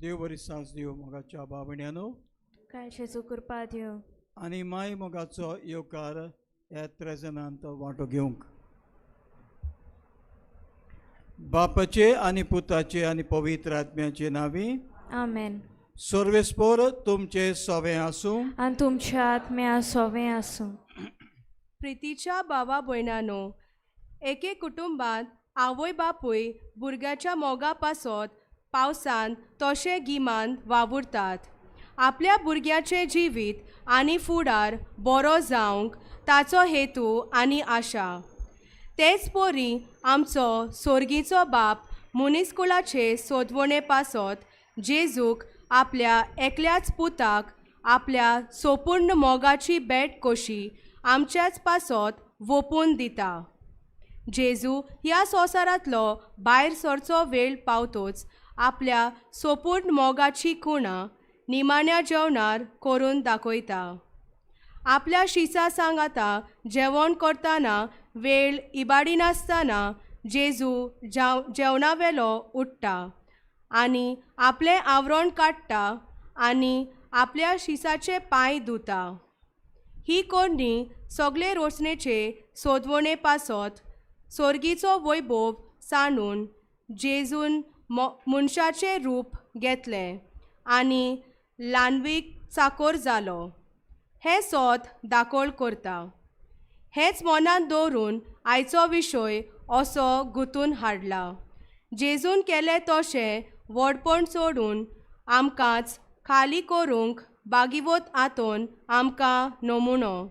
देव बरी सांज दिव मोगाच्या बाबण्यानो काय जेजू कृपा दिव आनी माय मोगाचो येवकार ह्या त्रेजनांत वांटो घेवंक बापाचे आनी पुताचे आनी पवित्र आत्म्याचे नावी आमेन. सर्वेस्पोर तुमचे सवे आसूं आनी तुमच्या आत्म्या सोवें आसूं. प्रितीच्या भावा भयणांनो, एके कुटुंबात आवय बापूय भुरग्याच्या मोगा पासत पावसान तशें गिमान वावुरतात. आपल्या भुरग्याचें जिवीत आनी फुडार बरो जावंक ताचो हेतू आनी आशा. तेच परी आमचो सोर्गीचो बाप मुनिस्कुलाचे सोदवणे पासत जेजूक आपल्या एकल्याच पुताक आपल्या सोपूर्ण मोगाची भेट कशी आमच्याच पासत वोपून दिता. जेजू ह्या संवसारांतलो भायर सरचो वेळ पावतोच आपल्या सोपूर्ण मोगाची खुणां निमाण्या जेवणार करून दाखयता. आपल्या शिसा सांगाता जेवण करतना वेळ इबाडिनासतना जेजू जेवणावेलो उठ्ठा आनी आपलें आवरण काडटा आनी आपल्या शिसाचे पांय धुता. ही कोणी सगळे रोचणेचे सोदवणे पासत सोर्गीचो वैभव सांडून जेजून मनशाचें रूप घेतलें आनी ल्हानवीक चाकोर जालो हें सोद दाखोळ करता. हेंच मनांत दवरून आयचो विशय असो गुंतून हाडला. जेजून केलें तशें व्हडपण सोडून आमकांच खाली करूंक बागीवत आतोन आमकां नमुनो.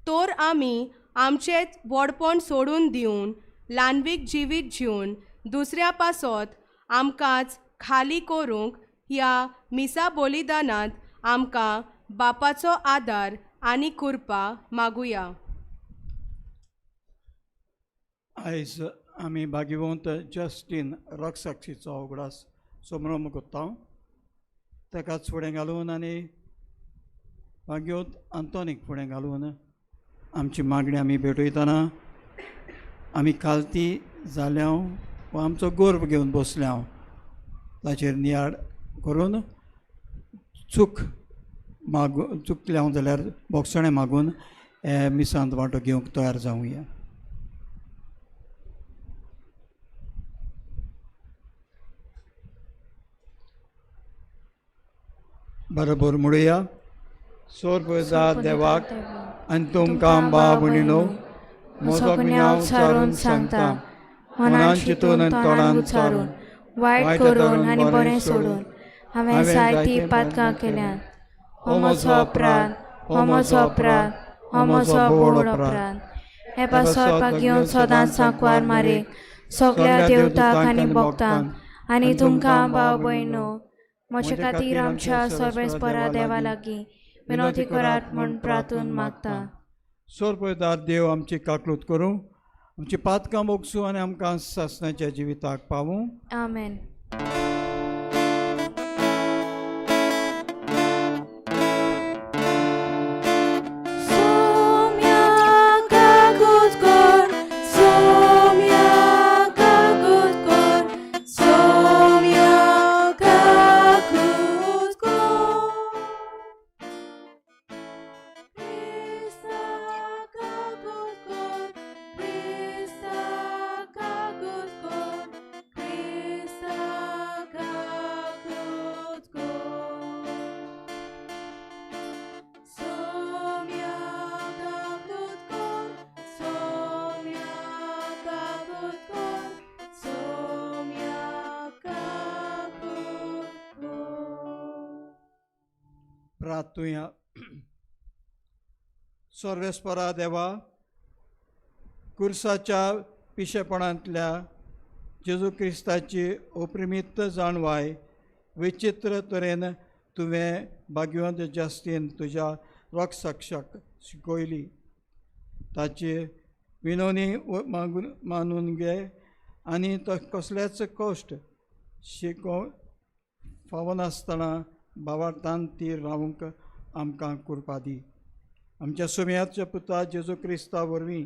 तर आमी आमचेंच व्हडपण सोडून दिवन ल्हानवीक जिवीत जिवन दुसऱ्या पासत आमकांच खाली करूंक ह्या मिसा बलिदानांत आमकां बापाचो आदार आनी कृपा मागुया. आयज आमी भाग्यवंत जस्टीन रक्साक्षीचो उगडास समारंभ करता. ताकाच फुडें घालून आनी भाग्यवंत आंतोनीक फुडें घालून आमची मागणी आमी भेटयतना आमी खालती जाल्या वा आमचो गोर्ब घेवन बसल्या ताचेर नियाळ करून चुकल्या जाल्यार बोगसणें मागून हे मिसांत वांटो घेवंक तयार जावया. बरोबर म्हणुया. सोर्बजा देवाक आनी तुमकां भाव भयणीनो म्हजो गुन्यांव उच्चारून सांगता मनान चिंतून आनी तोंडान उच्चारून वायट करून आनी बरें सोडून हांवें जायतीं पातकां केल्यात. हो म्हजो अपराध, हो म्हजो अपराध, हो म्हजो बोड अपराध. हे पासोरपाक घेवन सदांच सांकवार मारे सगळ्या देवताक आनी भक्तांक आनी तुमकां भाव भयणो म्हजे खातीर आमच्या सर्वेस्परा देवा लागीं विनोदी करात म्हूण प्रार्थून मागता. सोर्पयदार देव आमची काकलूत करूं, आमची पातकां मोगसूं आनी आमकां सासणाच्या जिविताक पावूं. आमेन. प्रार्थुया. सर्वेस्परा देवा, कुर्साच्या पिशेपणांतल्या जेजू क्रिस्ताची अप्रिमीत जाणवाय विचित्र तरेन तुवें भाग्यवंत जस्टीन तुज्या रक्साक्षाक शिकयली. ताची विनोनी मानून घे आनी तो कसलेच कश्ट शिको फावो नासतना भावार्थान ती रावंक आमकां कृपा दी. आमच्या सुमयाच्या पुता जेजू क्रिस्ता वरवीं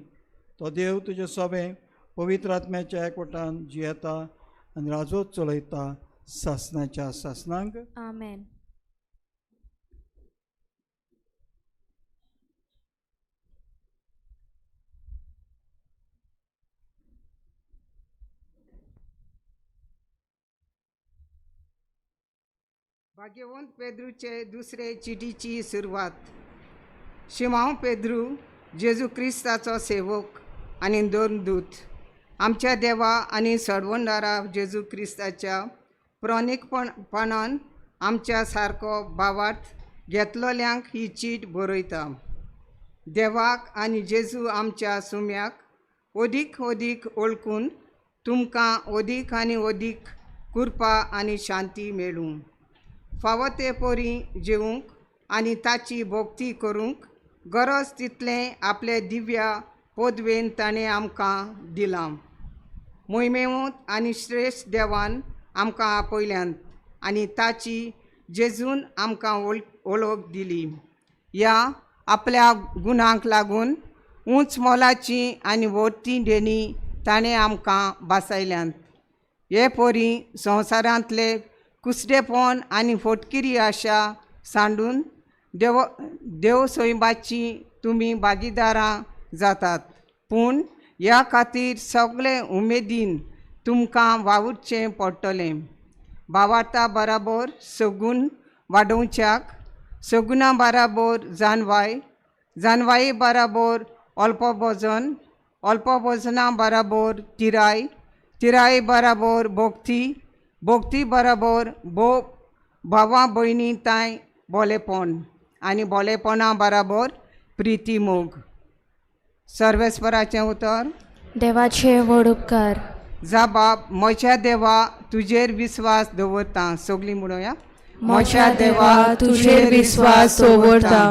तो देव तुजे सवें पवित्र आत्म्याच्या एकवटान जियेता आनी राजोत चलयता सासणाच्या सासणांक आमेन. भाग्यवंत पेद्रूचे दुसरे चिटीची सुरवात. शिमांव पेद्रू जेजू क्रिस्ताचो सेवक आनी दोनदूत, आमच्या देवा आनी सडवंडारा जेजू क्रिस्ताच्या प्राणिकपणान आमच्या सारको भावार्थ घेतलोल्यांक ही चीट बरयता. देवाक आनी जेजू आमच्या सुम्याक ओदीक ओदीक ओळखून तुमकां ओदीक आनी ओदीक कृपा आनी शांती मेळूं. फावो ते पोरी जेवूंक आनी ताची भोक्ती करूंक गरज तितलें आपले दिव्या पोदवेन ताणें आमकां दिलां. मोहिमेवंत आनी श्रेश्ठ देवान आमकां आपयल्यांत आनी ताची जेजून आमकां वळख दिली. ह्या आपल्या गुणांक लागून उंच मोलाची आनी व्हडटी देणी ताणें आमकां बासायल्यांत. हे पोरी संवसारांतले कुसडेपण आनी फटकिरी आशा सांडून देव सैमाची तुमी भागीदारां जातात. पूण ह्या खातीर सगळे उमेदीन तुमकां वावुरचें पडटलें. भावार्था बराबर सगून वाडोवच्याक, सगुना बराबर जानवाय, जानवाये बराबर अल्पभोजन, अल्पभोजना बराबर तिराय, तिराये बराबर भोक्ती, भोक्ती बराबर भावां भयणी ताय बोलेपण आनी बोलेपणा बराबर प्रिती मोग. सर्वेस्पराचें उतर. देवाचे व्हड उपकार. जाबाब, म्हज्या देवा तुजेर विस्वास दवरता. सगळीं म्हणुया. म्हज्या देवा तुजेर विस्वास दवरता.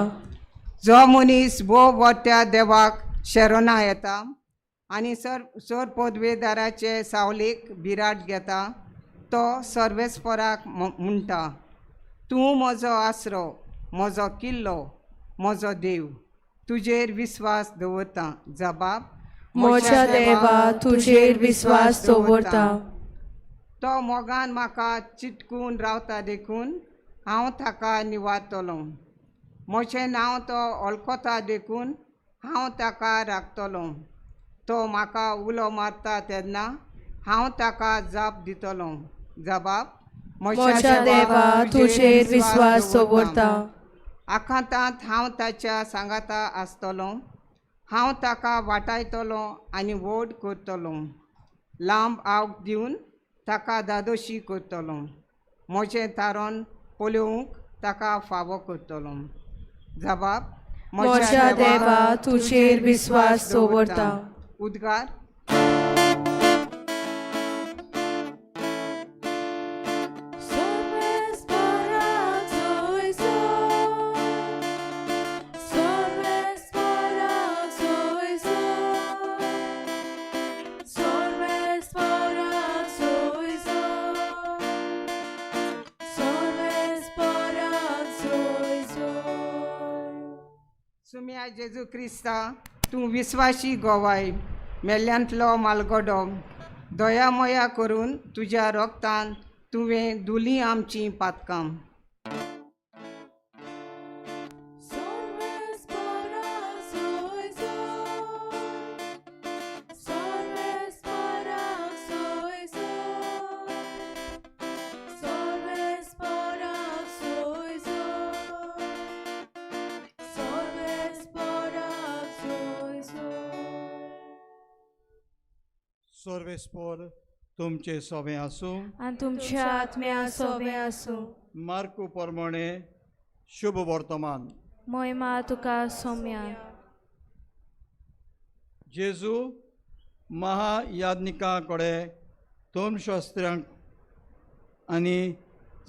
जो मनीस भोव व्हडट्या देवाक शरणा येता आनी सर पदवेदाराचे सावलेक बिराट घेता, तो सर्वेस्पराक म्हणटा, तूं म्हजो आसरो, म्हजो किल्लो, म्हजो देव. तुजेर विस्वास दवरता. जबाब, म्हज्या देवा तुजेर विस्वास दवरता. तो मोगान म्हाका चिटकून रावता देखून हांव ताका निवारतलों. म्हजें नांव तो वळखता देखून हांव ताका राखतलों. तो म्हाका उलो मारता तेन्ना हांव ताका जाप दितलों. जबाब, म्हज्या देवा तुजेर विस्वास दवरता. आखांतांत हांव ताच्या सांगाता आसतलों. हांव ताका वाटायतलों आनी व्हड करतलों. लांब आवक दिवन ताका दादोशी करतलों. म्हजें तारण पळोवंक ताका फावो करतलों. जबाब, म्हज्या देवा तुजेर विस्वास दवरता. उद्गार. सुम्या जेजू क्रिस्ता, तूं विस्वाशी गोवाय, मेल्ल्यांतलो मालगडो, दयामया करून तुज्या रोगतान तुवें धुलीं आमचीं पातकां. सर्वेस्पर तुमचे सोबे आसूं आनी तुमच्या आत्म्या सोबे आसूं. मार्कू प्रमाणे शुभ वर्तमान. महिमा तुका सौम्या. जेजू महायाज्ञिका कडेन दोन शास्त्र्यांक आनी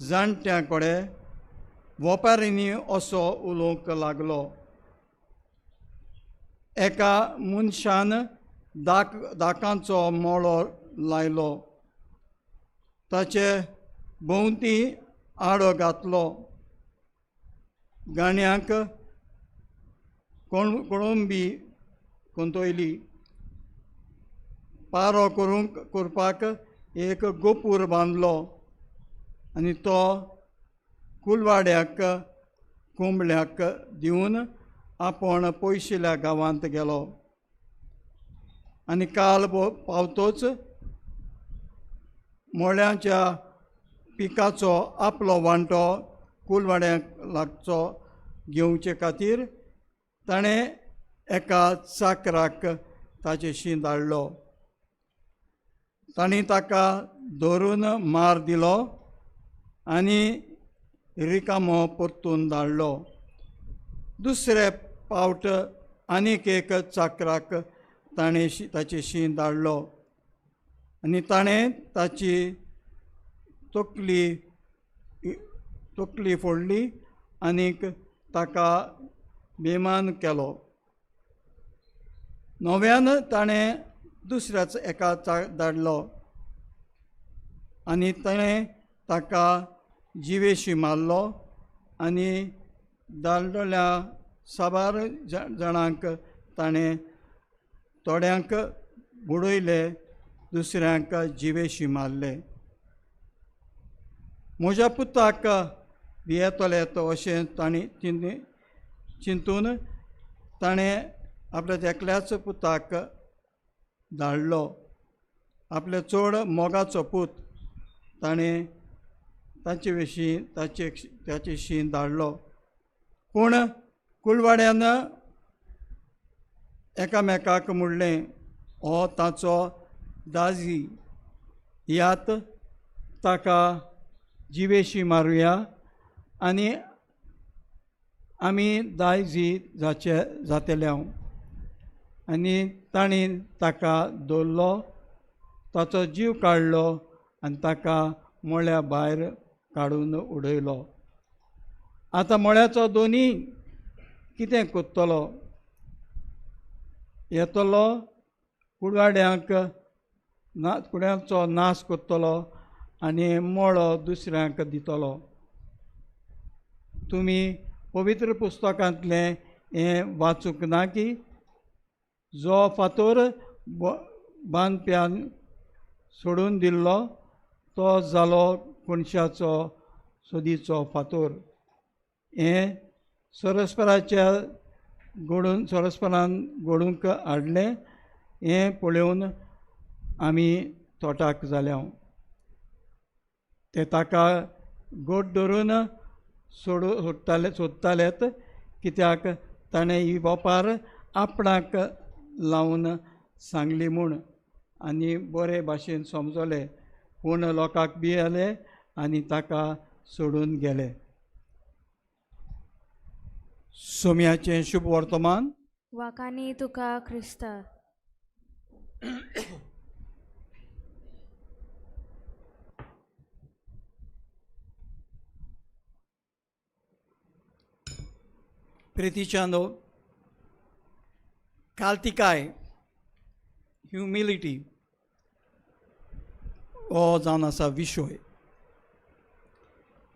जाणट्यां कडेन वेपारींनी असो उलोवंक लागलो. एका मनशान दाकांचो मोळो लायलो, ताचे भोंवती आडो घातलो. गाण्यांक कोळंबी कोंतोयली. पारो करपाक एक गोपूर बांदलो आनी तो कुलवाड्याक कोंबड्याक दिवन आपण पयशिल्ल्या गांवांत गेलो आनी काल पावतोच मोळ्याच्या पिकाचो आपलो वांटो कुलवाड्याक लागचो घेवचे खातीर ताणें एका चाकराक ताचे शीं धाडलो. तांणी ताका धरून मार दिलो आनी रिकामो परतून धाडलो. दुसरे फावट आनीक एक चाकराक ताणें ताचें शीं धाडलो आनी ताणें ताची तकली फोडली आनीक ताका बेमान केलो. नव्यान ताणें दुसऱ्याच एका धाडलो आनी ताणें ताका जिवेशी मारलो आनी धाडलेल्या साबार जाणांक ताणें थोड्यांक बुडयले, दुसऱ्यांक जिवेशी मारले. म्हज्या पुताक भियेतले तो अशें तिणें चिंतून ताणें आपल्या एकल्याच पुताक धाडलो. आपले चड मोगाचो पूत ताणें ताचे विशीं ताचे शीं धाडलो. पूण कुलवाड्यान एकामेकाक म्हणलें, हो ताचो दाजी, यात ताका जिवेशी मारुया आनी आमी दायजी जातले. आनी तांणी ताका दवरलो, ताचो जीव काडलो आनी ताका मोळ्या भायर काडून उडयलो. आतां मोळ्याचो दोनी कितें कोत्तलो? येतलो कुडवाड्यांक कुड्यांचो नाश कोत्तलो आनी मोळो दुसऱ्यांक दितलो. तुमी पवित्र पुस्तकांतलें हें वाचूंक ना की जो फातोर बांदप्यान सोडून दिल्लो तो जालो कोणशाचो सोदीचो फातोर. हें सरस्परान घडूंक हाडलें. हें पळोवन आमी तोटाक जाल्या. ते ताका गोट धरून सोदतालेत, कित्याक ताणें ही वेपार आपणाक लावन सांगली म्हूण आनी बरे भाशेन समजले. पूण लोकांक भियेले आनी ताका सोडून गेले. सोम्याचें शुभ वर्तमान. वाकानी तुका क्रिस्ता. प्रितीच्यानो, काल्तिकाय, ह्युमिलिटी हो जावन आसा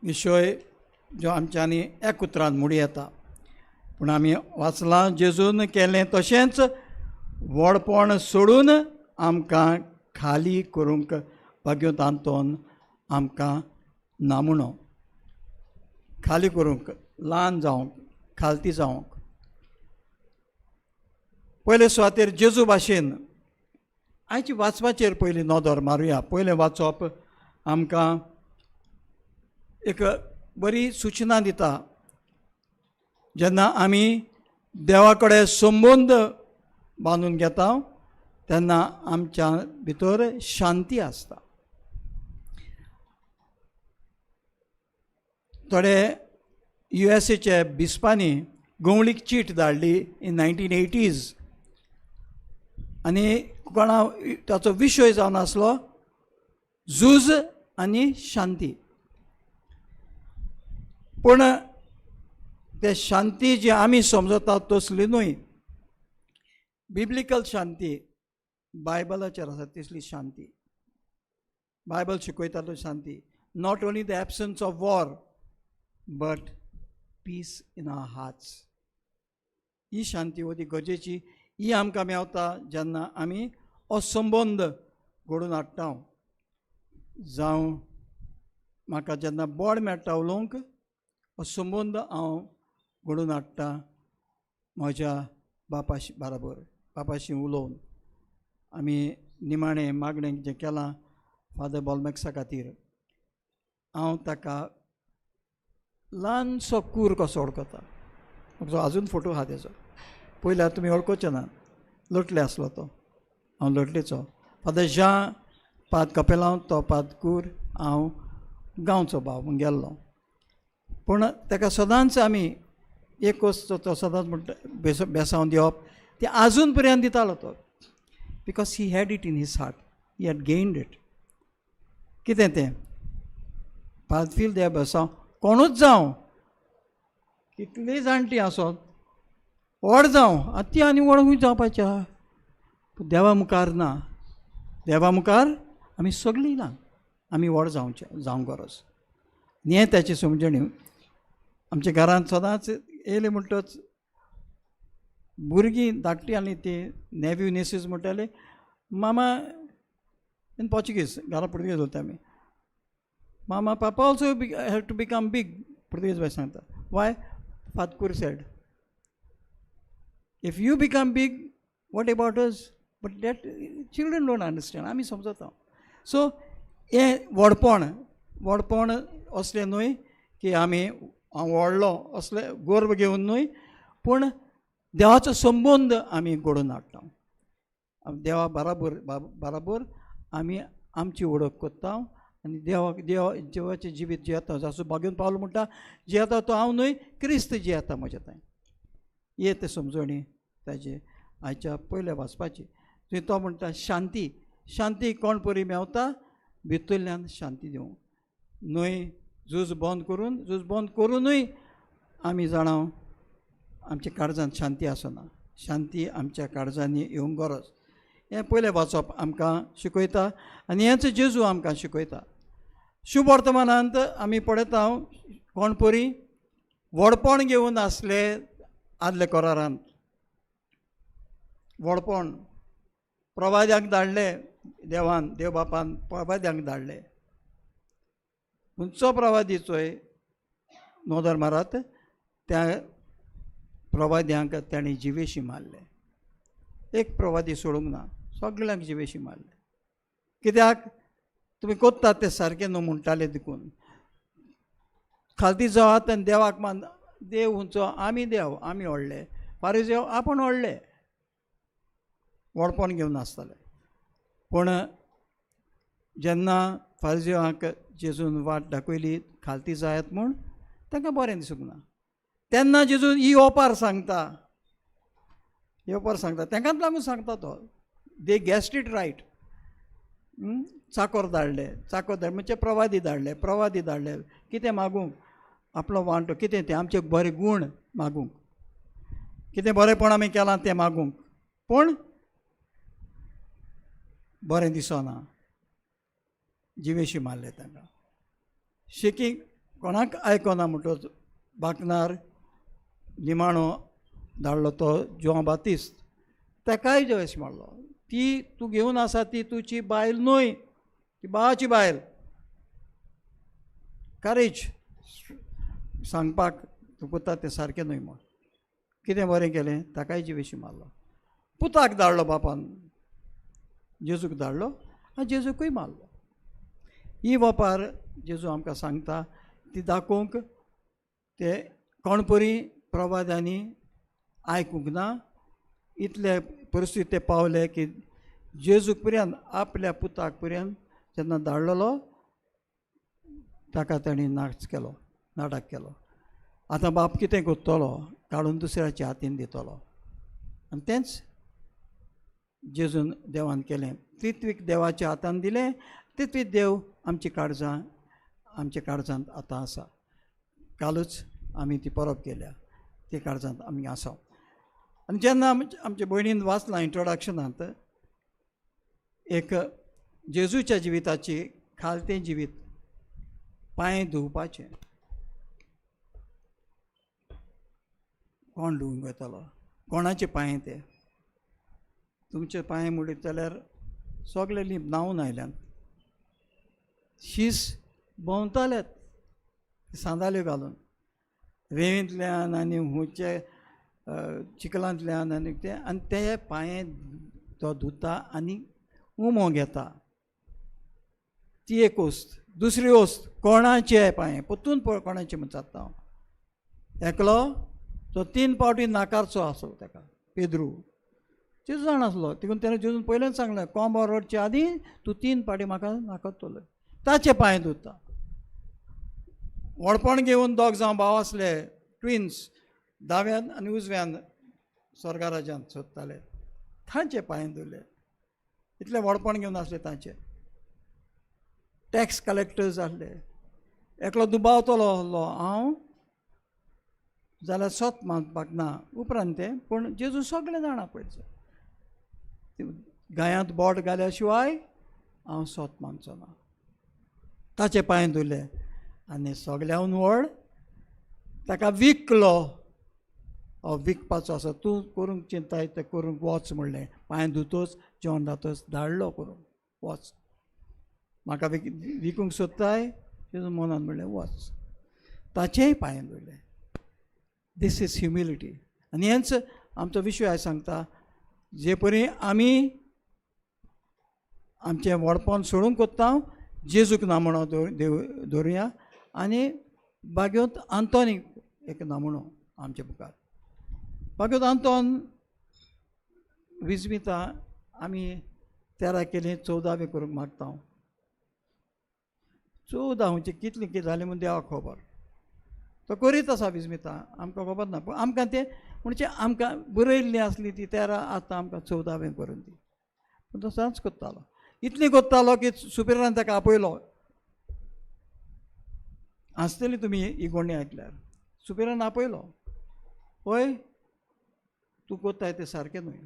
विशय जो आमच्यांनी एक उतरान म्हूण येता. पूण आमी वाचलां, जेजून केलें तशेंच व्हडपण सोडून आमकां खाली करूंक भाग्योदांतोन आमकां नामुणो. खाली करूंक, ल्हान जावंक, खालती जावंक. पयले सुवातेर जेजू भाशेन आयची वाचपाचेर पयलीं नदर मारुया. पयलें वाचप आमकां एक बरी सूचना दिता. जेन्ना आमी देवा कडेन संबंद बांदून घेता तेन्ना आमच्या भितर शांती आसता. थोडे USA बिस्पांनी गवळीक चीट धाडली इन 1980s आनी कोणा ताचो विशय जावन आसलो झूज आनी शांती. पूण ते शांती जी आमी समजतात तसली न्हय. बिब्लिकल शांती बायबलाचेर आसा तसली शांती. बायबल शिकयता तो शांती. Not only the absence of war but peace in our hearts. ही शांती होती गरजेची. ही आमकां मेवता जेन्ना आमी हो संबंद घडोवन हाडटा. जावं म्हाका जेन्ना बोड मेळटा उलोवंक हो संबंद हांव घडोवन हाडटा म्हज्या बापाशी बरोबर बापाशी उलोवन आमी निमाणें मागणें जें केलां फादर बॉलमॅक्सा खातीर हांव ताका ल्हानसो कूर कसो वळखता म्हजो आजून फोटो आहा तेजो पयल्यार तुमी वळखोवचे ना लोटले आसलो तो हांव लोटलेचो फादर ज्या पाद कपेलांव तो पाद कूर हांव गांवचो भाव म्हूण गेल्लो पूण ताका सदांच आमी एक वस्त तो सदांच म्हणटा बेसांव दिवप ते आजून पर्यंत दितालो तो because he had it in his heart he had gained it कितें तें पालफील देव बेसांव कोणूच जावं कितलीं जाणटी आसत व्हड जावं आतां ती आनी व्हड खंय जावपाचें आहा देवा मुखार ना देवा मुखार आमी सगळीं ल्हान आमी व्हड जावंक गरज हें ताची समजणी आमच्या घरांत सदांच येयले म्हणटच भुरगीं धाकटीं आनी ती नेव्यू नेसीस म्हणटाले मामा इन पोर्चुगीज घरा पुर्तुगीज उलयता आमी mama papa also have to become big Portuguese भाशेन सांगता वाय फादर कूर said if you become big what about us but that children don't understand आमी समजता सो हें व्हडपण असलें न्हय की आमी हांव व्हडलो असले गर्व घेवन न्हय पूण देवाचो संबंद आमी घडोवन हाडटा देवा बराबर आमी आमची वळख करता आनी देवाचें जिवीत जियेता जसो भाग्यून पावलो म्हणटा जियेता तो हांव न्हय क्रिस्त जियेता म्हज्या थंय हे ते समजणी ताजे आयच्या पयले वाचपाची थंय तो म्हणटा शांती कोण परी मेवता भितरल्यान शांती दिवंक न्हय झूज बंद करूनय आमी जाणां आमच्या काळजांत शांती आसना शांती आमच्या काळजांनी येवंक गरज हें पयलें वाचप आमकां शिकयता आनी हेंच जेजू आमकां शिकयता शुभ वर्तमानांत आमी पळयता कोण परी व्हडपण घेवन आसले आदले करारांत व्हडपण प्रवाद्यांक धाडले देव बापान प्रवाद्यांक धाडले खंयचो प्रवादी चोय नोदर मारात त्या प्रवाद्यांक ताणें जिवेशी मारले एक प्रवादी सोडूंक ना सगळ्यांक जिवेशी मारले कित्याक तुमी कोत्तात ते सारकें न्हू म्हणटाले देखून खालती जावात आनी देवाक मान देव खंयचो आमी व्हडले फारिजेव आपूण व्हडले व्हडपण घेवन आसताले पूण जेन्ना फारिजेवांक जेजून वाट दाखयली खालती जायत म्हूण तांकां बरें दिसूंक ना तेन्ना जेजू ही ओपार सांगता तांकांच लागून सांगता तो दे गॅस्ट इट रायट चाकर धाडले म्हणजे प्रवादी धाडले कितें मागूंक आपलो वांटो कितें तें आमचे बरे गूण मागूंक कितें बरेंपण आमी केलां तें मागूंक पूण बरें दिसना जिवेशी मारले तांकां शेकी कोणाक आयकना म्हणटच बाकनार निमाणो धाडलो तो जॉन बातिस्त ताकाय जिवेश मारलो ती तूं घेवन आसा ती तुजी बायल न्हय ती बाळाची बायल करेज सांगपाक तूं कोत्ता तें सारकें न्हय म्हण कितें बरें केलें ताकाय जिवेशी मारलो पुताक धाडलो बापान जेजूक धाडलो आनी जेजूकूय मारलो ही वपार जेजू आमकां सांगता ती दाखोवंक ते कोण परी प्रवाद्यांनी आयकूंक ना इतले परिस्थिती पावले की जेजूक पर्यंत आपल्या पुताक पर्यंत जेन्ना धाडलेलो ताका ताणें नाटक केलो आतां बाप कितें करतलो काडून दुसऱ्याच्या हातीन दितलो आनी तेंच जेजून देवान केलें तितवीक देवाच्या हातान दिलें तितवीत देव आमच्या काळजांत आतां आसा कालूच आमी ती परब केल्या ते काळजांत आमी आसा आनी जेन्ना आमच्या भयणीन वाचलां इंट्रोडक्शनांत एक जेजूच्या जिविताची खालतें जिवीत पांय धुवपाचें कोण धुवंक वयतलो कोणाचे पांय ते तुमचे पांय मुडीत जाल्यार सगळे लीप न्हांवन आयल्यान शीस भोंवतालेत सांदाल्यो घालून रेंवेंतल्यान आनी हुंचे चिखलांतल्यान आनी ते पांये तो धुता आनी उमो घेता. ती एक वस्त. दुसरी वस्त कोणाचे पांये पोत्तून कोणाचे म्हण जाता हांव एकलो तो 3 पावटी नाकारचो आसलो ताका पेद्रू जेजू जाण आसलो देखून ताणें जेजून पयलेंच सांगलें कोंबो रडचे आदीं तूं 3 पावटी म्हाका नाकारतलो. ताचे पांय धुता. व्हडपण घेवन दोग जावं भाव आसले ट्विन्स दाव्यान आनी उजव्यान स्वर्गा राज्यांत सोदताले तांचे पांय धुले. इतलें व्हडपण घेवन आसले तांचे. टॅक्स कलेक्टर्स आसले एकलो दुबावतलो आसलो हांव जाल्यार सोत मानपाक ना उपरांत ते पूण जेजू सगळें जाणा पळय गायांत बोट घाल्या शिवाय हांव सोत मानचो ना. ताचे पांय धुले आनी सगळ्यान व्हड ताका विकलो. विकपाचो आसा तूं करूंक चिंताय तें करूंक वच म्हणलें. पांय धुतोच जेवण जातोच धाडलो करूंक वच. म्हाका विकूंक सोदताय तेजो मनान म्हणलें वच. ताचेय पांय धुले. This is humility. आनी हेंच आमचो विशय हांव सांगता जे परी आमी आमचें व्हडपण सोडूंक कोत्ता जेजूक नामणो दवरुया आनी बागेंत आंतोनीक एक नामणो आमच्या मुखार. बागेंत आंतोन विजमिता आमी 13 केली 14वें करूंक मागता. 14 कितलें कितें जालें म्हूण देवाक खबर. तो करीत आसा विजमिता आमकां खबर ना पूण आमकां तें म्हणजे आमकां बरयल्ली आसली ती 13 आतां आमकां 14वें करून दी. पूण तो सदांच कोत्तालो. इतली कोत्तालो की सुपेरान ताका आपयलो. आसतली तुमी ही गोंडी आयकल्यार. सुपेरान आपयलो पळय तूं कोत्ताय तें सारकें न्हय.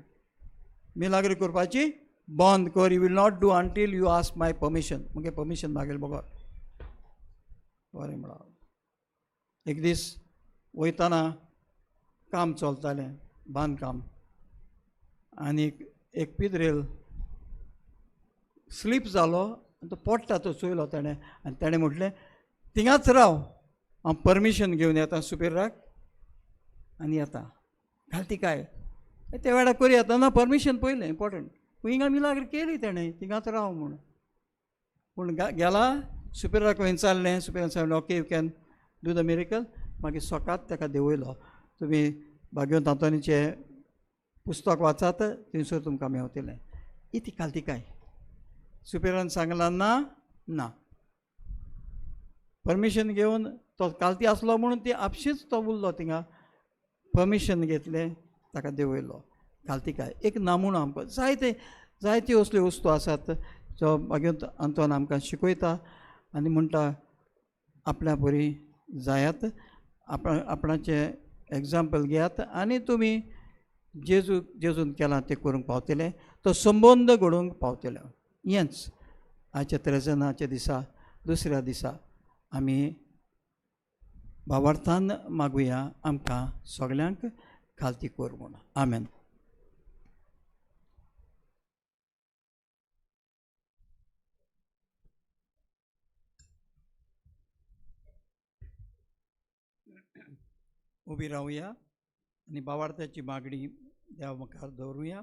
मिलाग्री करपाची बंद कर. You will not do until you ask my permission. मुगे परमिशन मागेल बगोर बरें म्हणा. एक दीस वयताना काम चलतालें बांदकाम आनी एक पिद्रेल स्लीप जालो आनी तो पडटा तो चोयलो ताणें आनी ताणें म्हटलें थिंगाच राव हांव परमिशन घेवन येता सुपेराक आनी येता. घालती काय त्या वेळार करी येता ना परमिशन पयलें इम्पॉर्टंट. पूण हिंगा मिलाग्री केली ताणें थिंगाच राव म्हूण. पूण गेला सुपेराक विचारलें. सुपेरान सांगलें okay you can do the miracle. मागीर सकाळीं ताका देंवयलो. तुमी भाग्यवंत आंतोनीचें पुस्तक वाचात थंयसर तुमकां मेवतलें. इती घालती काय. सुपेरान सांगलां ना परमिशन घेवन तो कालती आसलो म्हणून ती आपशीच तो उरलो थिंगा. परमिशन घेतलें ताका देंवयलो. घालती काय एक नामूण आमकां जायत्यो असल्यो वस्तू आसात जो भाग्यवंत आंतोन आमकां शिकयता आनी म्हणटा आपल्या बरी जायात आपणाचें एग्जाम्पल घेयात आनी तुमी जेजून केलां तें करूंक पावतले. तो संबंद घडोवंक पावतले. हेंच आयच्या त्रेजनाच्या दिसा दुसऱ्या दिसा आमी भावार्थान मागुया आमकां सगळ्यांक खालती कर म्हणून. आमेन. उबी रावया आनी भावार्थाची मागणी देवा मुखार दवरुया.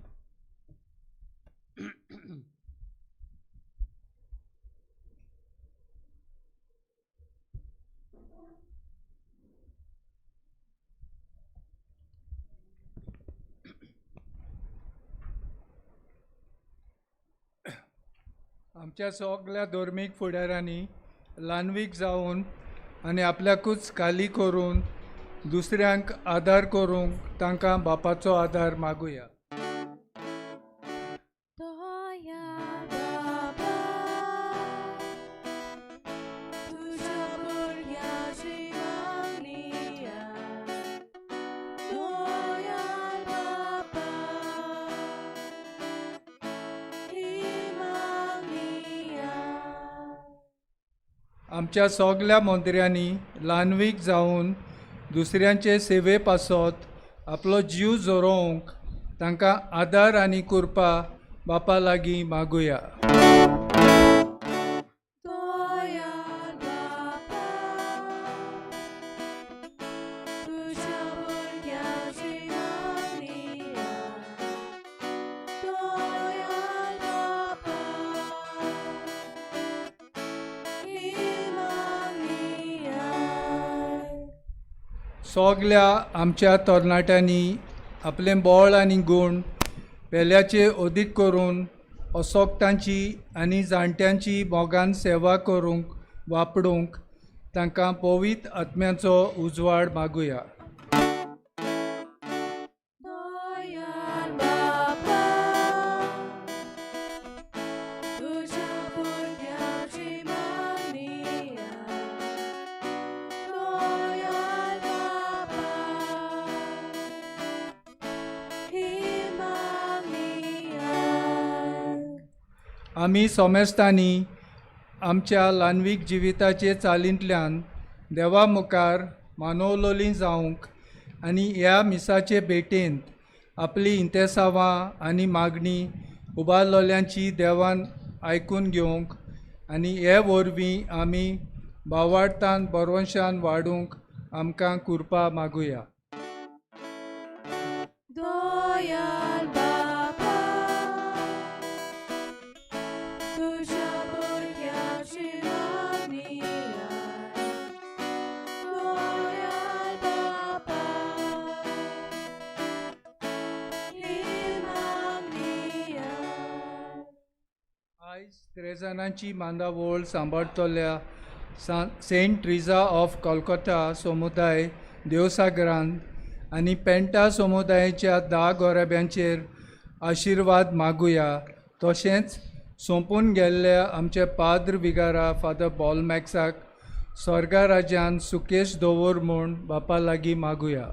आमच्या सगळ्या धर्मीक फुडाऱ्यांनी ल्हानवीक जावन आनी आपल्याकूच खाली करून दुसऱ्यांक आदार करूंक तांकां बापाचो आदार मागुया. आमच्या सगळ्या मंत्र्यांनी ल्हानवीक जावन दुसऱ्यांचे सेवे पासत आपलो जीव जोरोवंक तांकां आदार आनी कृपा बापा लागीं मागुया. सगल्या आमच्या तरणाट्यांनी आपले बळ आनी गूण पेल्याचे अदीक करून अशोक्तांची आनी जाणट्यांची मोगान सेवा करूंक वापरूंक तांकां पवित्र आत्म्याचो उजवाड मागुया. आमी सोमेस्तांनी आमच्या ल्हानवीक जिविताचे चालींतल्यान देवा मुखार मानवलोलीं जावंक आनी ह्या मिसाचे भेटेंत आपली इंतेसांवां आनी मागणी उबारलोल्यांची देवान आयकून घेवंक आनी हे वरवीं आमी भावार्थान बरवंशान वाडूंक आमकां कृपा मागुया. आयज त्रेजनांची मांदावळ सांबाळटल्या सेंट ट्रिजा ऑफ कोलकाता समुदाय देवसागरांत आनी पेंटा समुदायाच्या 10 गोरेब्यांचेर आशिर्वाद मागुया. तशेंच सोंपून गेल्ल्या आमचे पाद्र विगारा फादर बॉलमॅक्साक स्वर्गा राज्यान सुकेश दवर म्हूण बापा लागीं मागुया.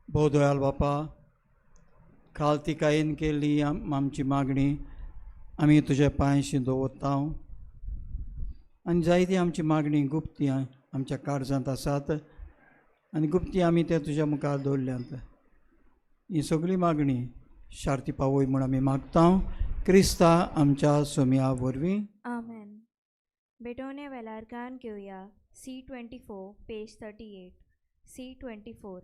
भोव दयाल बापा, काल ती कायेन केल्ली आमची मागणी आमी तुज्या पांयशी दवरता आनी जायती आमची मागणी गुप्ती आमच्या काळजांत आसात आनी गुप्ती आमी ते तुज्या मुखार दवरल्यांत. ही सगळी मागणी शार्ती पावय म्हूण आमी मागता क्रिस्ता आमच्या सोम्या वरवीं. आमेन. बेटोने वेलारकान घेवया C24 पेज 38. C24.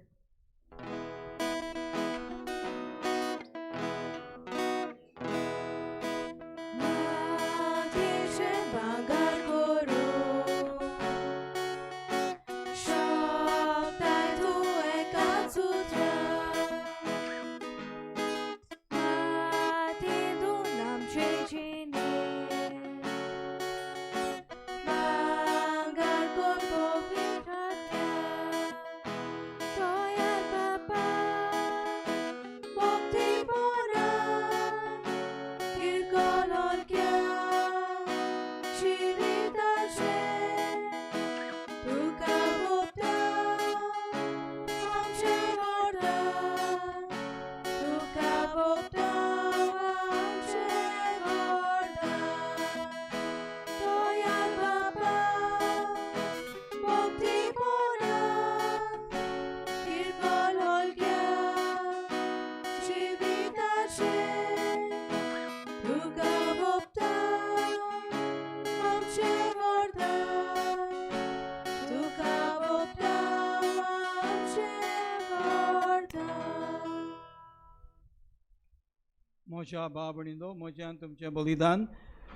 मोशा बाबणींदो मोज्यान तुमचें बलिदान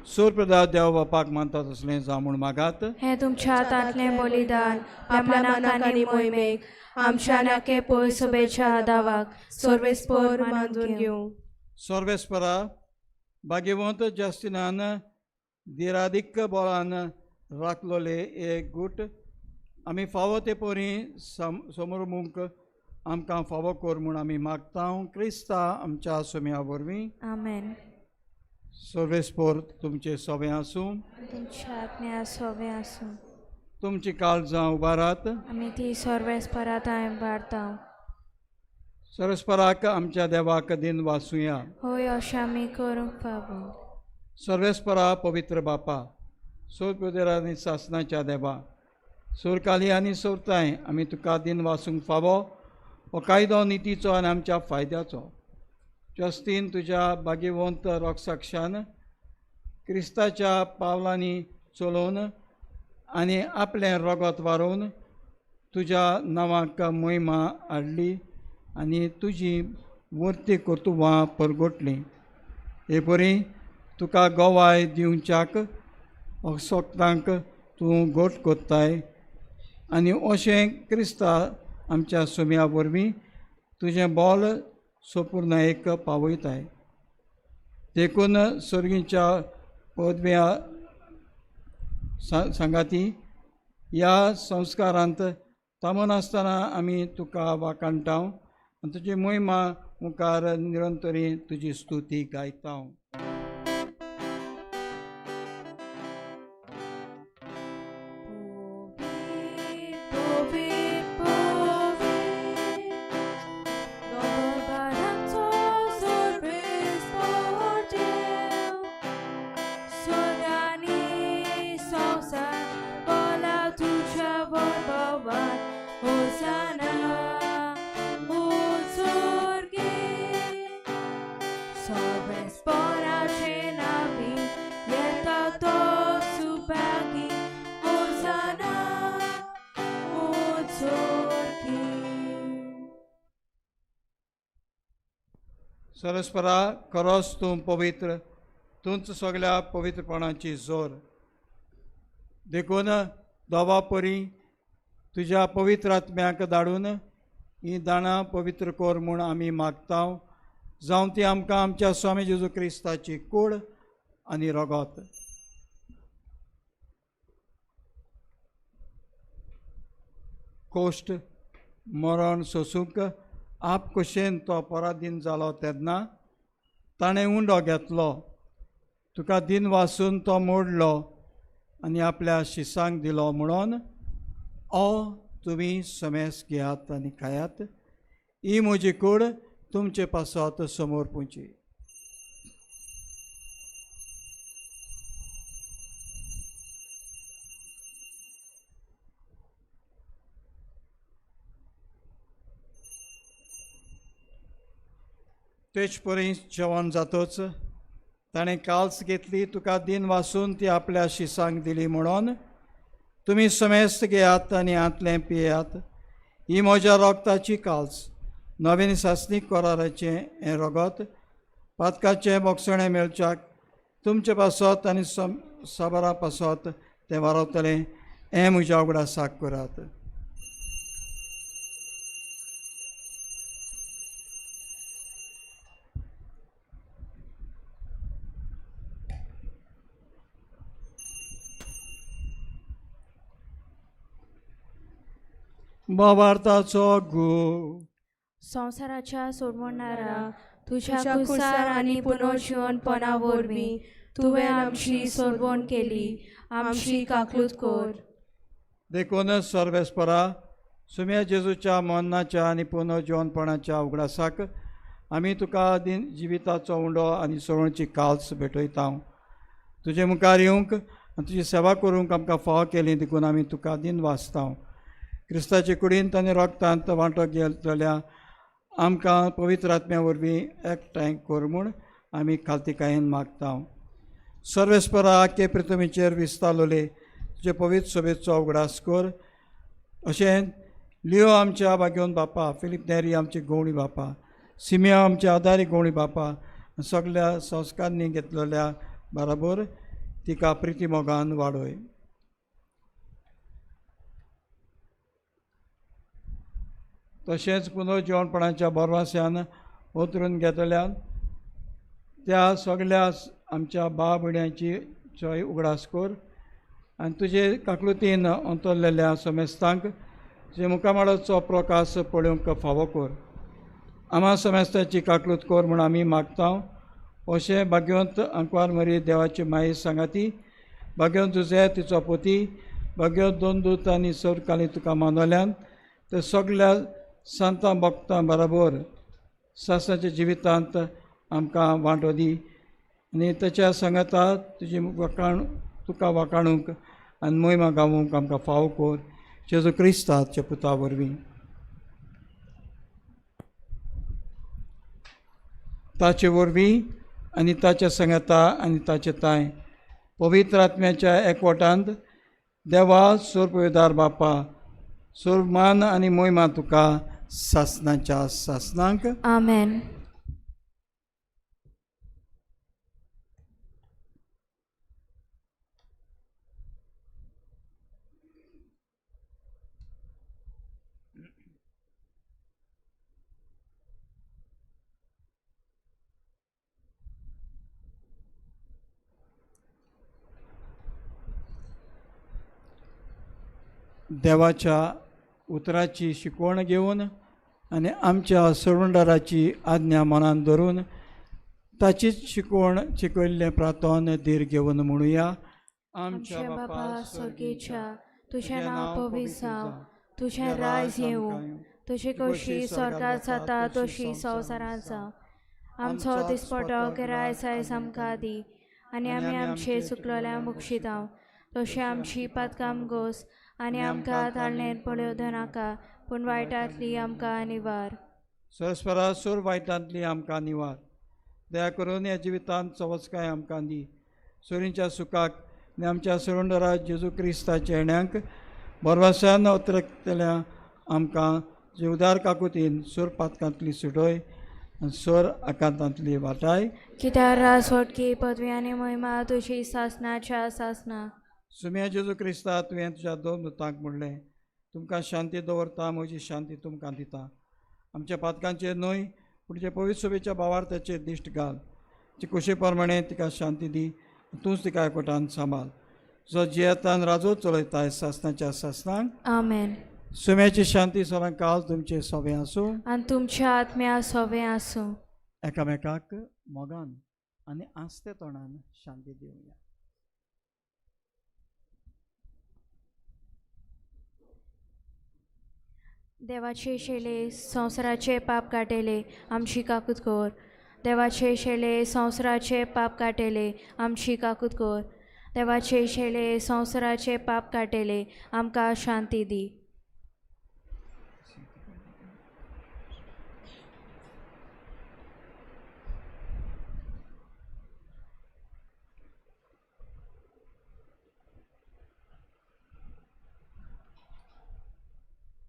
सूरप्रदा देव बापाक मानता तसलें जावं म्हूण मागात. हे तुमच्या हातांतलें बलिदान आपल्या नाकांनी मोहिमेक आमच्या नाके पळय शुभेच्छा दावाक सर्वेस्पर मानून घेवं. सर्वेस्परा भाग्यवंत जस्टिनान दिराधिक बोलान राखलोले एक गूट आमी फावो ते परी समोर मुंक आमकां फावो कर म्हूण आमी मागता क्रिस्ता आमच्या सोम्या वरवीं. आमेन. सर्वेस्पर तुमचे सोबे आसूं, तुमच्या आत्म्या सोबे आसूं. तुमची काळजां उबारात. आमी ती सर्वेस्परात वाडटा. सर्वेस्पराक आमच्या देवाक दिन वाचुया. होय अशें आमी करूंक फावो. सर्वेस्परा पवित्र बापा, सोर पुदेरांनी सासनाच्या देवा, सोरकाली आनी सोरताय आमी तुका दिन वाचूंक फावो हो कायदो नितीचो आनी आमच्या फायद्याचो. जस्तीन तुज्या भाग्यवंत रक्षाक्षान क्रिस्ताच्या पावलांनी चलोवन आनी आपलें रगत वारोवन तुज्या नांवाक महिमा हाडली आनी तुजी वर्ती कर्तुवां परगटलीं. हे परी तुका गोवाय दिवच्याक सोगतांक तूं घोट कोत्ताय आनी अशें क्रिस्ता आमच्या सुम्या वरवीं तुजें बोल सोपुर्नायेक पावयताय. देखून सर्गीच्या पदव्या सांगाती ह्या संस्कारांत थांबून आसतना आमी तुका वाकाणटाव आनी तुजी महिमा मुखार निरंतरी तुजी स्तुती गायताव. सरस्परा खरोच तूं पवित्र, तूंच सगळ्या पवित्रपणाची जोर. देखून दोवा परी तुज्या पवित्र आत्म्याक धाडून ही दाणां पवित्र कोर म्हूण आमी मागताव, जावं ती आमकां आमच्या स्वामी जेजू क्रिस्ताची कूड आनी रगत. कोश्ट मरण सोसूंक आप कशेन तो पराधीन जालो तेन्ना ताणें उंडो घेतलो, तुका दिन वासून तो मोडलो आनी आपल्या शिसांक दिलो म्हणून तुमी समेस घेयात आनी खायात. ही म्हजी कूड तुमचे पासत समोर पुंची. तेच परी जेवण जातोच ताणें काल्स घेतली, तुका दिन वासून ती आपल्या शिसांक दिली म्हणून तुमी समेस्त घेयात आनी आंतलें पियात. ही म्हज्या रोगताची काल्स, नवीन सासणीक कराराचें हें रगत, पातकाचें मोगसणें मेळच्याक तुमचे पासत आनी साबारा पासत तें वारवतलें. हें म्हज्या उगडासाक करात. भावार्थाचो गो. संवसाराच्या सोडवणारा तुझ्या खुसार आनी पुनर्जीवनपणा वरवीं तुवें आमची सोडवण केली, आमची काकूट कोर. देखून सर्वेस्परा सुम्या जेजूच्या मरणाच्या आनी पुनर्जीवनपणाच्या उगडासाक आमी तुका जिविताचो उंडो आनी सोडवणेची काल्स भेटयता. तुजे मुखार येवंक आनी तुजी सेवा करूंक आमकां फाव केली, देखून आमी तुका दिन वाचता. क्रिस्ताचे कुडींत आनी रोगतांत वांटो घेतलेल्या आमकां पवित्र आत्म्या वरवीं एकठांय कर म्हूण आमी खालतीकायेन मागता. सर्वेस्परा आख्खे पृथ्वीचेर विस्तारलोले तुजे पवित्र सभेचो उगडास कर. अशें लिओ आमच्या भाग्योन बापा, फिलीप नेरी आमचे गवळी बापा, सिमिया आमचे आदारी गवळी बापा, सगळ्या संस्कारांनी घेतलेल्या बराबर तिका प्रिती मोगान वाडय. तशेंच पुनर्जीवनपणाच्या बोरवास्यान उतरून घेतल्यान त्या सगळ्या आमच्या भाव भयण्यांची चोय उगडास कर आनी तुजे काकलुतीन अंतरलेल्या समेस्तांक तुजे मुखामळाचो प्रकाश पळोवंक फावो कर. आम्हा समेस्ताची काकलूत कर म्हूण आमी मागता. अशें भाग्यवंत अंकवार मरी देवाची माई सांगाती, भाग्यवंत तुजे तिचो पोती, भाग्यवंत दोन दूत आनी सरकाली तुका मानवल्यान ते सगळ्या संतां भक्तां बरोबर सासणाच्या जिवितांत आमकां वांटो दी आनी ताच्या सांगाता तुका वाकाणूंक आनी महिमा गावूंक आमकां फाव कर. जेजू क्रिस्ताच्या पुता वरवीं. ताचे वरवीं आनी ताच्या सांगाता आनी ताचे ताय पवित्र आत्म्याच्या एकवटांत देवा सोर पवित्र बापा सोर मान आनी मोहिमा तुका सासनाच्या सासनांक आमेन. देवाच्या उतराची शिकवण घेवन आनी आमच्या सरवंडाराची आज्ञा मनान धरून ताचीच शिकवण शिकयल्लें प्रार्थन धीर घेवन म्हणुया. आमचे बापा स्वर्गीच्या, तुझें नांव पवित्र जावं, तुझें राज येवं, तुजी कशी स्वर्गात जाता तशी संवसारांत जावं. आमचो दिसपटो गिरायस आयज आमकां दी, आनी आमी आमचे चुकलोल्यांक मुक्षितांव, तशें आमची पातकां आमगोस, आनी आमकां ताळणेर पळोवं नाका, पूण वायटांतली आमकां निवार. सरस्वरा सूर वायटांतली आमकां निवार. दया करून ह्या जिवितांत चवचकाय आमकां दी. सोरींच्या सुखाक आनी आमच्या सरवंडरा जेजू क्रिस्ताच्या येण्याक बरवासान उतरतल्या आमकां जीवदार काकुतीन सूर पातकांतली सुटोय आनी सूर आकांतांतली वाटाय. कित्याक रास वटकी पदवी आनी महिमा तुजी सासनाच्या सासना. सुम्या जेजू क्रिस्ता तुवें तुज्या दोन दुतांक म्हणलें, तुमकां शांती दवरता, म्हजी शांती तुमकां दिता. आमच्या पातकांचेर न्हय, पूण जे पवित्र सभेच्या भावार्थाचेर दिश्ट घाल. ती कुशे प्रमाणे तिका शांती दी, तूंच तिका एकवटान सांबाळ. जो जियेतान राजो चलयताय सासनाच्या सासनांक आमेन. सुम्याची शांती सदां काल तुमचे सोबे आसूं आनी तुमच्या आत्म्या सोबे आसूं. एकामेकाक मोगान आनी आस्ते तोंडान शांती दिवया. देवाचे शेले संवसाराचे पाप काटेले आमची काकूत कोर. देवाचे शेले संवसाराचे पाप काटेले आमची काकूत कोर. देवाचे शेले संवसाराचे पाप काटेले आमकां शांती दी.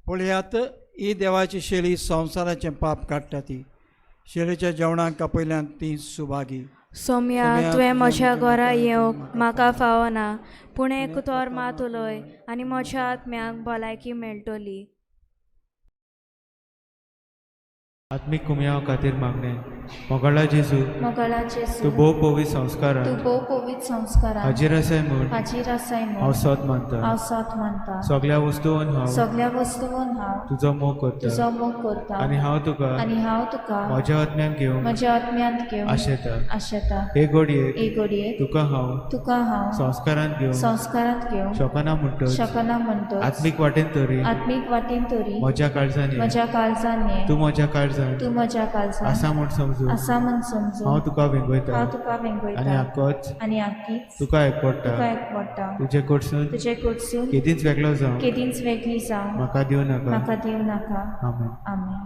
पळयात, ही देवाची शेळी संवसाराचें पाप काडटा ती. शेळीच्या जेवणाक पयल्यान ती सुभागी. सोम्या तुवें म्हज्या घरा येवंक म्हाका फावना, पूण एक उतर मात उलय आनी म्हज्या आत्म्याक भलायकी मेळटली. आत्मीक कुमयाव खातीर मागणें. मोगाळा जेजू, तूं भोव पवित्र संस्कारान हाजीर आसाय म्हूण हांव सोत मानता. सगळ्या वस्तूंवन हांव तुजो मोग करता आनी हांव तुका म्हज्या आत्म्यांत घेवंक आशेता. हे घडयेक तुका हांव संस्कारांत घेवंक शकना म्हणटच आत्मीक वाटेन तरी म्हज्या काळजांत तूं म्हज्या काळजांत आसा म्हूण समजून हांव तुका वेंगयता आनी आख्खोच तुका एकवडटा. तुजे कडसून केदींच वेगळो जावं म्हाका दिवं नाका. आमेन.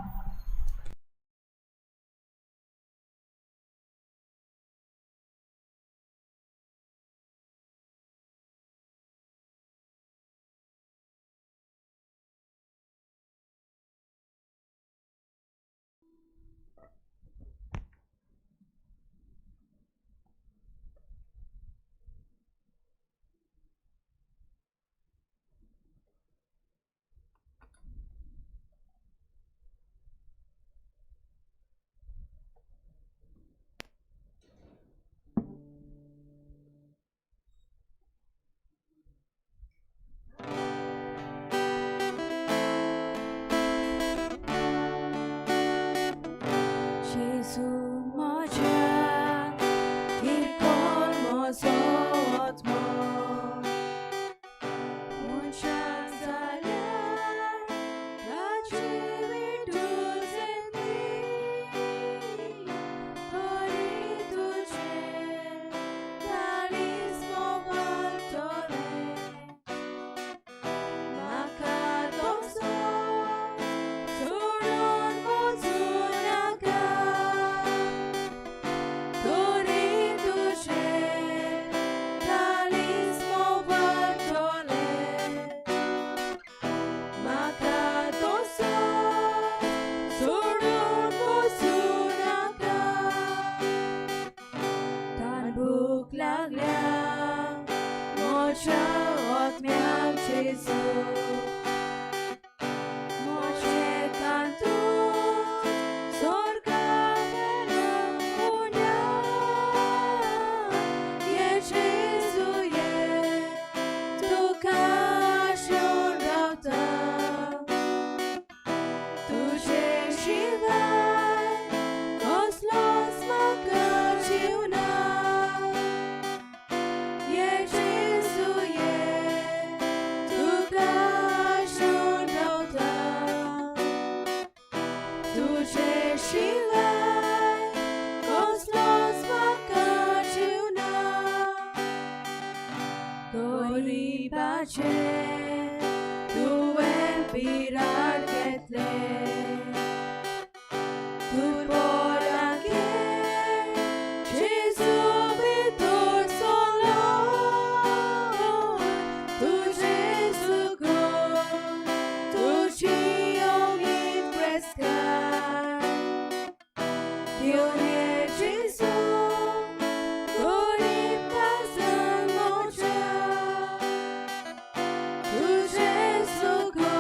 Gesù. Moce cantu, sorga punya, ye Gesù ye, tu kashon rauta, tu shiva, oslos makachiuna, ye Gesù ye, tu kashon rauta, tu shiva, oslos makachiuna, Gori bache, tu empirar ketle, tu polake, Gesù vitor solo, tu Gesù go, tu cio mit prescar, Dio ne Gesù, Gori pasan mocha, tu Gesù go,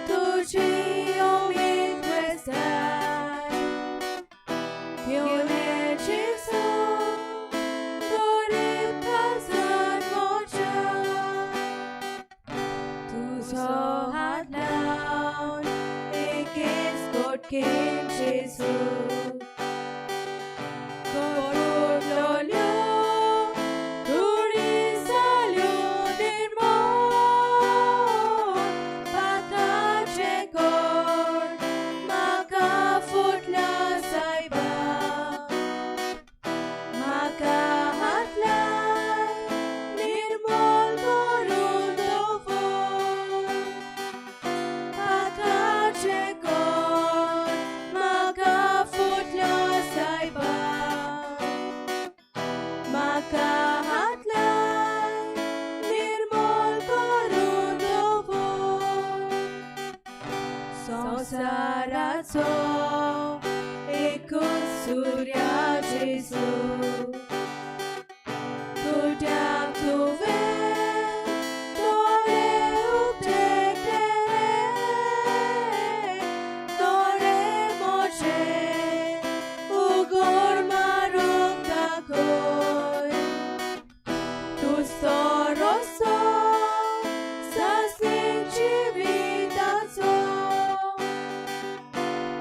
tu cio mit prescar, Dio ne Gesù, Gori pasan mocha, tu so hadlaun, ekes God ken Gesù. संसाराचो एकूच Surya Gesù, तुझ्याक तुवें दोळे उगडले, दोळे मोठे उगड मारूंक दाखय, तूच तो रस्तो सासणेक जिविताचो,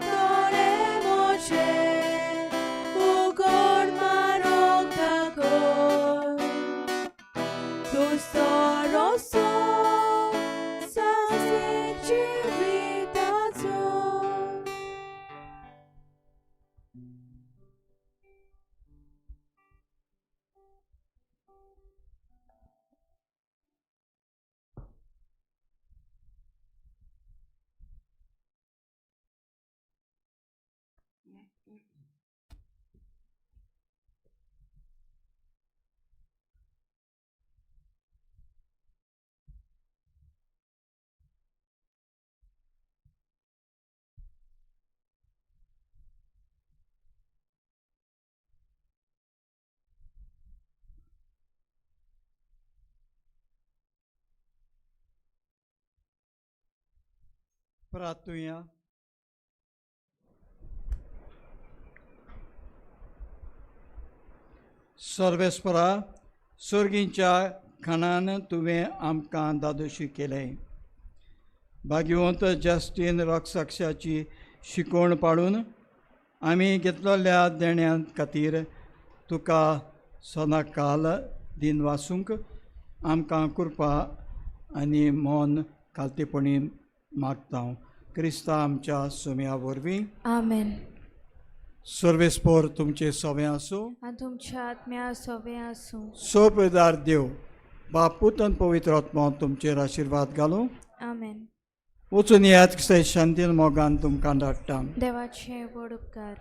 दोळे मोठे उगड मारूंक दाखय, तूच तो रस्तो सासणेक जिविताचो. प्रार्थूया. सर्वेस्परा, सर्गींच्या खाणान तुवें आमकां दादोशी केलें. भाग्यवंत जस्टीन रॉक्साक्षाची शिकवण पाळून आमी घेतलेल्या देण्यां खातीर तुका सदांकाल दिन वासूंक आमकां कृपा आनी मन खालतेपणी मागता. क्रिस्ता आमच्या सुम्या वरवीं. आमेन. सर्वेस्पर तुमचे सवें आसूं. आनी तुमच्या आत्म्या सवें आसूं. सोपेदार देव बाप पुत आनी पवित्र आत्मा तुमचेर आशिर्वाद घालूं. आमेन. वचून येयात कशें शांतीन मोगान तुमकां धाडटा. देवाचे व्हड उपकार.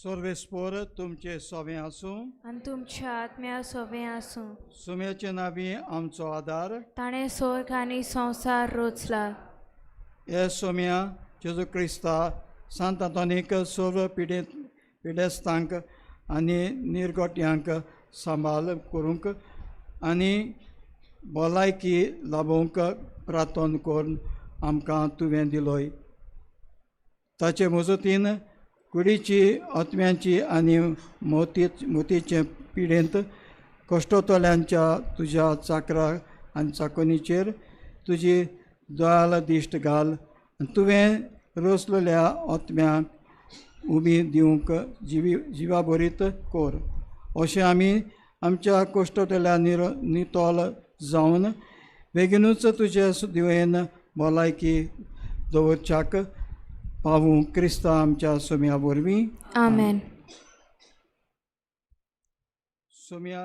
सर्वेस्पोर तुमचे सोबे आसूं. आनी तुमच्या आत्म्या सोबे आसूं. सुम्याचे नावी आमचो आदार. ताणें स्वर्ग आनी संवसार रचला. हे सोम्या जेजू क्रिस्ता सांत आंतोनीक सर्व पिडेस्तांक आनी निर्गोट्यांक सांबाळ करूंक आनी भलायकी लाभूंक प्रार्थना करून आमकां तुवें दिलोय. ताचे मजतीन कुडीची आत्म्यांची आनी मोतीचे पिडेंत कश्टोतल्यांच्या तुज्या चाकरा आनी चाकोनीचेर तुजी दयाल दिश्ट घाल आनी तुवें रोसलेल्या आत्म्यांक उबी दिवंक जिवा बरीत कोर. अशें आमी आमच्या कश्टोतल्या नितोल जावन बेगीनूच तुजे दिवेन भलायकी दवरच्याक पावूं क्रिस्ता आमच्या सोम्या वरवीं. आमेन. सोम्या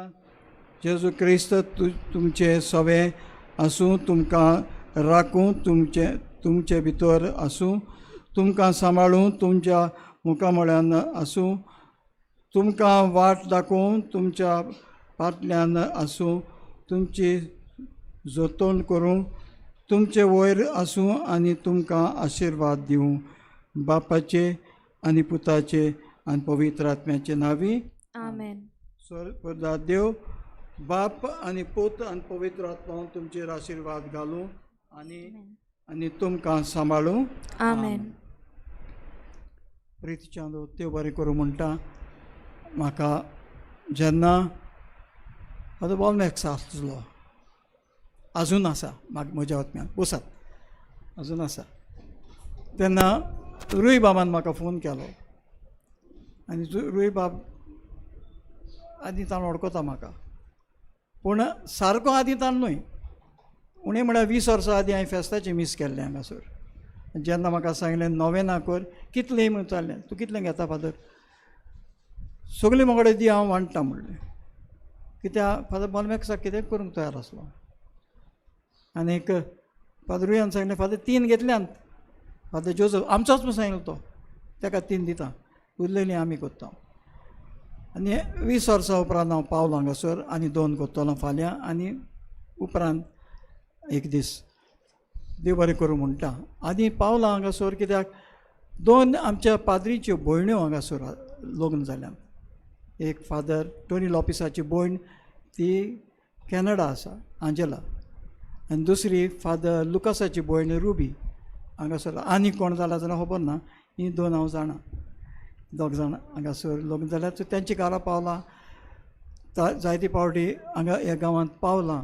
जेजू क्रिस्त तुमचे सोबे आसूं. तुमकां राखूं. तुमचे भितर आसूं. तुमकां सांबाळूं. तुमच्या मुखामळ्यान आसूं. तुमकां वाट दाखोवन तुमच्या फाटल्यान आसूं. तुमची जतन करूं. तुमचे वयर आसूं आनी तुमकां आशिर्वाद दिवं. बापाचे आनी पुताचे आनी पवित्र आत्म्याचे नावी. आमेन. स्वर्गदा देव बाप आनी पूत आनी पवित्र आत्मा तुमचेर आशिर्वाद घालूं आनी तुमकां सांबाळूं. आमेन. प्रितीच्या देव बरें करूं म्हणटा. म्हाका जेन्ना म्हाजो बॉलमॅक्स आसलो, आजून आसा म्हज्या आत्म्यान, बसात आजून आसा, तेन्ना रुय बाबान म्हाका फोन केलो. आनी रुय बाब आदीं ताण वळखता म्हाका, पूण सारको आदीं ताण न्हय. उणें म्हळ्यार 20 वर्सां आदीं हांवें फेस्ताचें मीस केल्लें हांगासर. जेन्ना म्हाका सांगलें 9 कर, कितलें म्हूण चाललें. तूं कितलें घेता फादर? सगळीं म्हाका दी, हांव वांट्टा म्हणलें. कित्याक फादर बॉलमॅक्साक कितें करूंक तयार आसलो. आनीक फादर रुयान सांगलें फादर 3 घेतल्यात. फादर जोजफ आमचोच म्हूण सांगलो तो, ताका 3 दिता, उरलेलीं आमी करता. आनी 20 वर्सां उपरांत हांव पावलो हांगासर. आनी 2 करतलो फाल्यां आनी उपरांत एक दीस. देव बरें करूं म्हणटा. आदीं पावलो हांगासर कित्याक 2 आमच्या पाद्रीच्यो भयण्यो हांगासर लग्न जाल्यात. एक फादर टोनी लॉपिसाची भयण, ती कॅनडा आसा, आंजेला. आनी दुसरी फादर लुकासाची भयण रुबी हांगासर. आनी कोण जाला जाल्यार खबर ना. ही 2 हांव जाणा. 2 जाण हांगासर लग्न जाल्यार तेंची घरां पावलां. जायती पावटी हांगा ह्या गांवांत पावलां,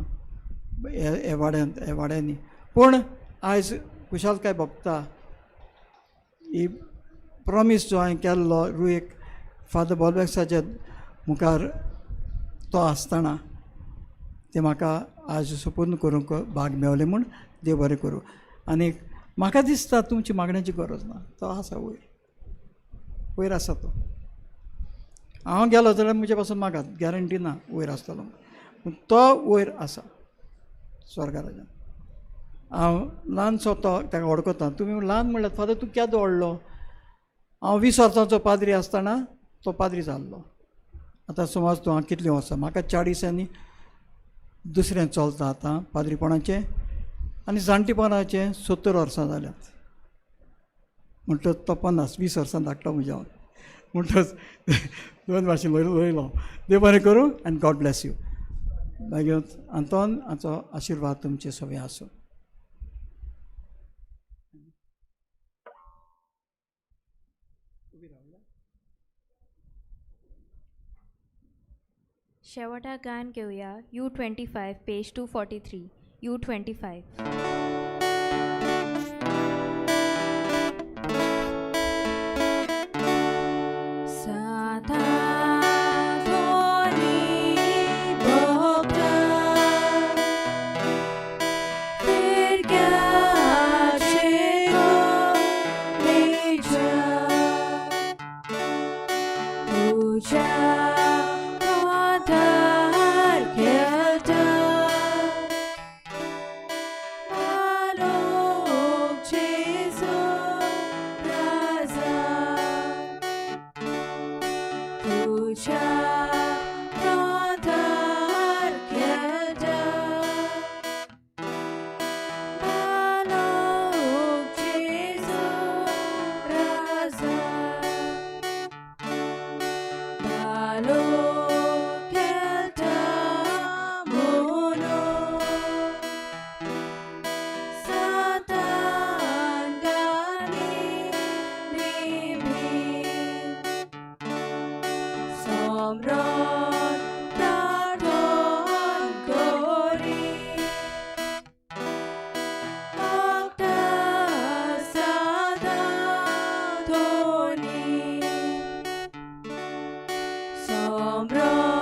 हे वाड्यांनी. पूण आयज खुशालकाय भोगता. ही प्रॉमीस जो हांवें केल्लो रुयेक फादर बॉलमॅक्साच्या मुखार तो आसतना, ते म्हाका आज सुपूर्ण करूंक भाग मेवलें म्हूण देव बरें करूं. आनी म्हाका दिसता तुमची मागण्याची गरज ना. तो आसा वयर आसा तो. हांव गेलो जाल्यार म्हजे पासून मागात, गॅरंटी ना वयर आसतलो. पूण तो वयर आसा स्वर्गाराजान. हांव ल्हानसो तो ताका वळखता. तुमी ल्हान म्हणल्यार फादर तूं केदो व्हडलो. हांव 20 वर्सांचो पाद्री आसतना तो पाद्री जाल्लो. आतां समज तूं हांव कितलीं वर्सां, म्हाका 40 दुसरें चलता आतां पाद्रीपणाचें. आनी जाणटेपणाचें 70 वर्सां जाल्यात. म्हणटच तो 20 वर्सां धाकटो म्हज्या वांगडा. म्हणटच 2 भाशेन वयलो. देव बरें करूं आनी गॉड ब्लेस यू. मागीर आंतोन हाचो आशिर्वाद तुमचे सगळे आसूं. शेवटा गान घेवया. U25 page 243. U25. तुझ्या प्रार्थार केल्या बालक जेजू राजा बालक केल्या म्हणून सातान गाणी निभी सम्राट प्रार्थना करी फक्त सदा ध्वनी सम्राट